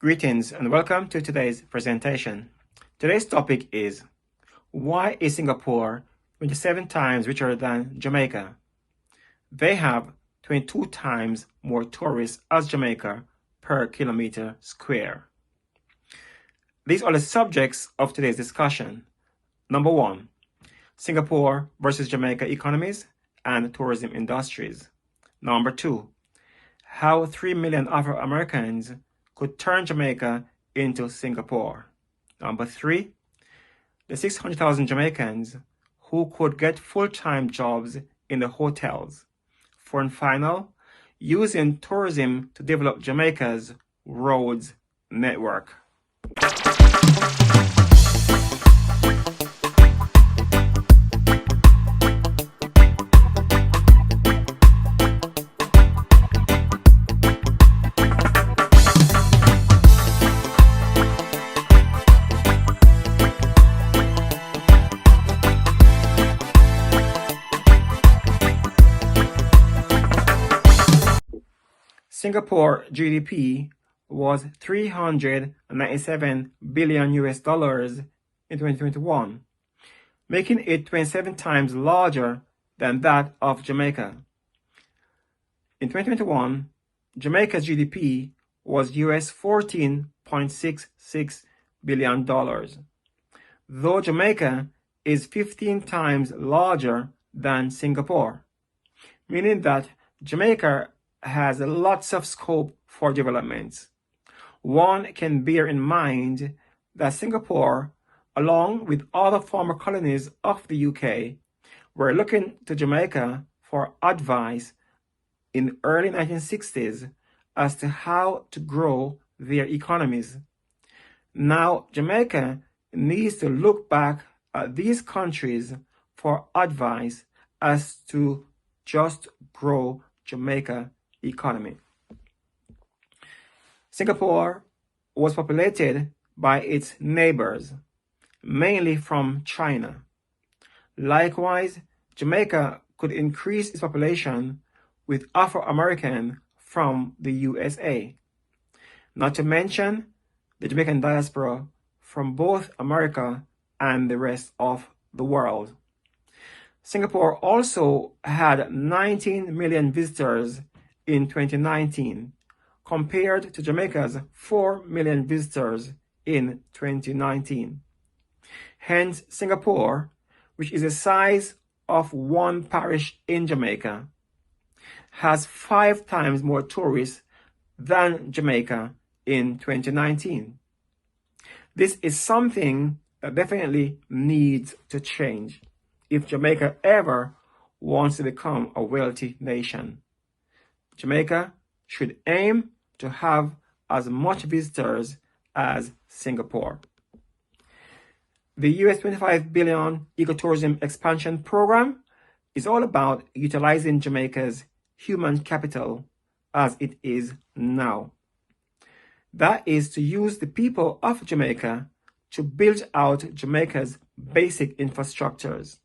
Greetings and welcome to today's presentation. Today's topic is, why is Singapore 27 times richer than Jamaica? They have 22 times more tourists as Jamaica per kilometer square. These are the subjects of today's discussion. Number 1, Singapore versus Jamaica economies and tourism industries. Number 2, how 3 million Afro Americans could turn Jamaica into Singapore. Number 3, the 600,000 Jamaicans who could get full-time jobs in the hotels. 4 and final, using tourism to develop Jamaica's roads network. Singapore GDP was $397 billion in 2021, making it 27 times larger than that of Jamaica. In 2021, Jamaica's GDP was US $14.66 billion, though Jamaica is 15 times larger than Singapore, meaning that Jamaica has lots of scope for development. One can bear in mind that Singapore, along with other former colonies of the UK, were looking to Jamaica for advice in the early 1960s as to how to grow their economies. Now, Jamaica needs to look back at these countries for advice as to just grow Jamaica economy. Singapore was populated by its neighbors, mainly from China. Likewise, Jamaica could increase its population with Afro Americans from the USA, not to mention the Jamaican diaspora from both America and the rest of the world. Singapore also had 19 million visitors in 2019, compared to Jamaica's 4 million visitors in 2019. Hence, Singapore, which is the size of one parish in Jamaica, has 5 times more tourists than Jamaica in 2019. This is something that definitely needs to change if Jamaica ever wants to become a wealthy nation. Jamaica should aim to have as much visitors as Singapore. The US $25 billion ecotourism expansion program is all about utilizing Jamaica's human capital as it is now. That is to use the people of Jamaica to build out Jamaica's basic infrastructures.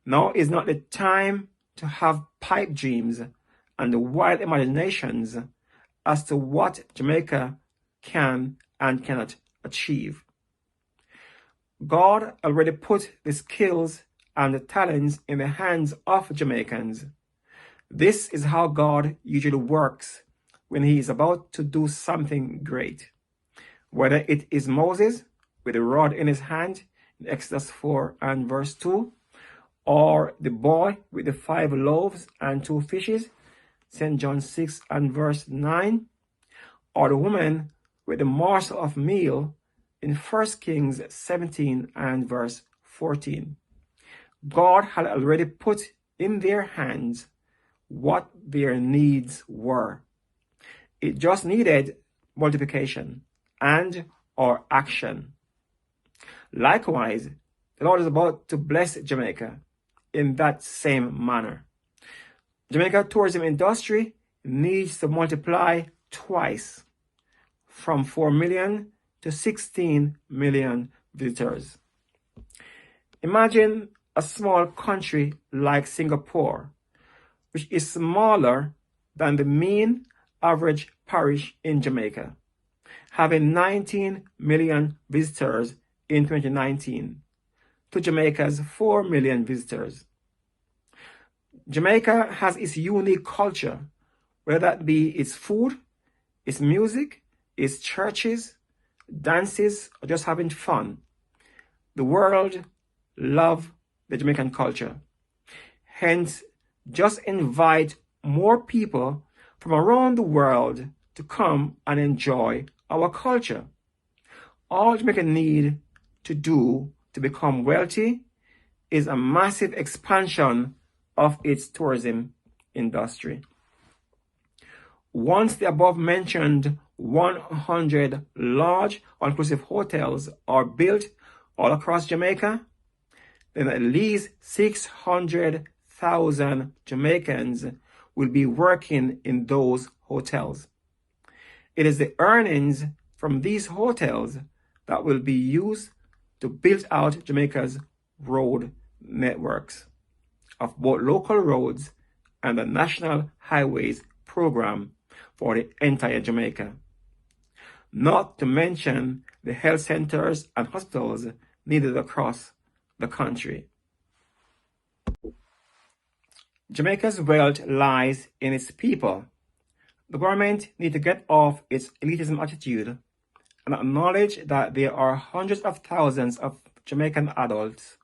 Now is not the time to have pipe dreams and the wild imaginations as to what Jamaica can and cannot achieve. God already put the skills and the talents in the hands of Jamaicans. This is how God usually works when he is about to do something great. Whether it is Moses with a rod in his hand in Exodus 4 and verse 2, or the boy with the 5 loaves and 2 fishes, St. John 6 and verse 9, or the woman with the morsel of meal in 1 Kings 17 and verse 14. God had already put in their hands what their needs were. It just needed multiplication and or action. Likewise, the Lord is about to bless Jamaica in that same manner. Jamaica tourism industry needs to multiply twice, from 4 million to 16 million visitors. Imagine a small country like Singapore, which is smaller than the mean average parish in Jamaica, having 19 million visitors in 2019 to Jamaica's 4 million visitors. Jamaica has its unique culture, whether that be its food, its music, its churches, dances, or just having fun. The world loves the Jamaican culture. Hence, just invite more people from around the world to come and enjoy our culture. All Jamaica need to do to become wealthy is a massive expansion of its tourism industry. Once the above-mentioned 100 large all-inclusive hotels are built all across Jamaica, then at least 600,000 Jamaicans will be working in those hotels. It is the earnings from these hotels that will be used to build out Jamaica's road networks of both local roads and the National Highways program for the entire Jamaica. Not to mention the health centers and hospitals needed across the country. Jamaica's wealth lies in its people. The government needs to get off its elitism attitude and acknowledge that there are hundreds of thousands of Jamaican adults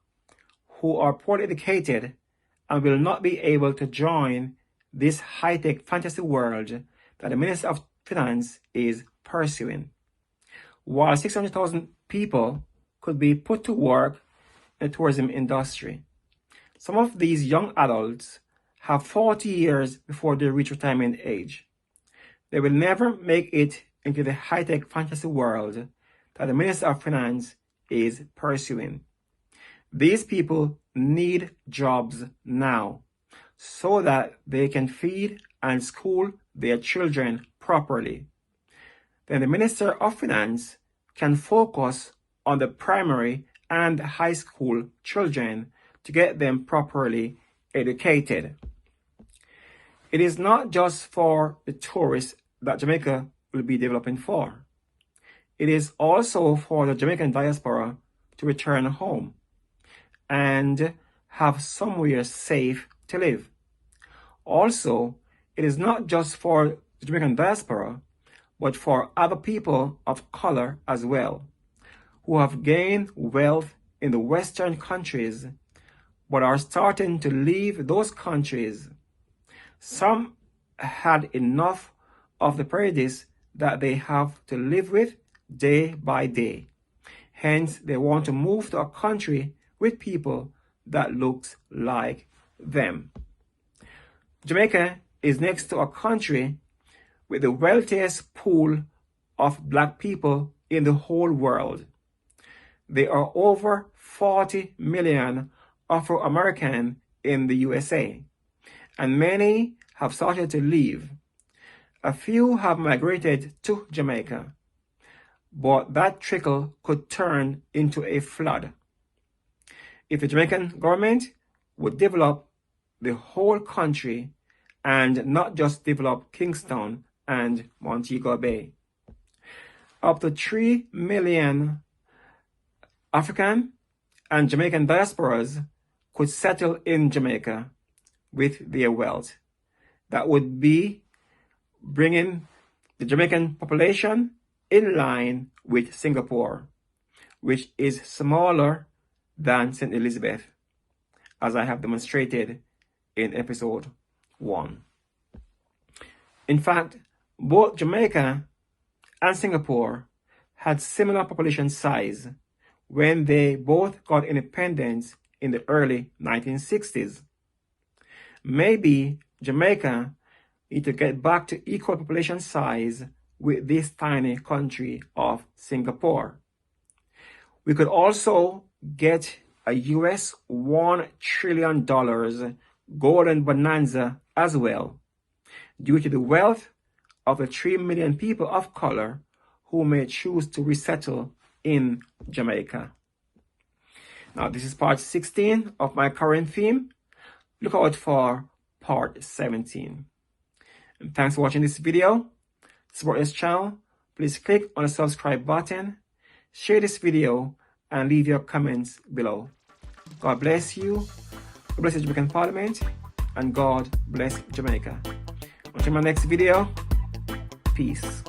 who are poorly educated and will not be able to join this high-tech fantasy world that the Minister of Finance is pursuing. While 600,000 people could be put to work in the tourism industry, some of these young adults have 40 years before they reach retirement age. They will never make it into the high-tech fantasy world that the Minister of Finance is pursuing. These people need jobs now so that they can feed and school their children properly. Then the Minister of Finance can focus on the primary and high school children to get them properly educated. It is not just for the tourists that Jamaica will be developing for. It is also for the Jamaican diaspora to return home and have somewhere safe to live. Also, it is not just for the Jamaican diaspora, but for other people of color as well, who have gained wealth in the Western countries, but are starting to leave those countries. Some had enough of the prejudice that they have to live with day by day. Hence, they want to move to a country with people that looks like them. Jamaica is next to a country with the wealthiest pool of black people in the whole world. There are over 40 million Afro Americans in the USA, and many have started to leave. A few have migrated to Jamaica, but that trickle could turn into a flood. If the Jamaican government would develop the whole country and not just develop Kingston and Montego Bay. Up to 3 million African and Jamaican diasporas could settle in Jamaica with their wealth. That would be bringing the Jamaican population in line with Singapore, which is smaller than St. Elizabeth, as I have demonstrated in episode 1. In fact, both Jamaica and Singapore had similar population size when they both got independence in the early 1960s. Maybe Jamaica need to get back to equal population size with this tiny country of Singapore. We could also get a US $1 trillion golden bonanza as well, due to the wealth of the 3 million people of color who may choose to resettle in Jamaica. Now, this is part 16 of my current theme. Look out for part 17. And thanks for watching this video. Support this channel please click on the subscribe button, share this video, and leave your comments below. God bless you, God bless the Jamaican Parliament, and God bless Jamaica. Until my next video, peace.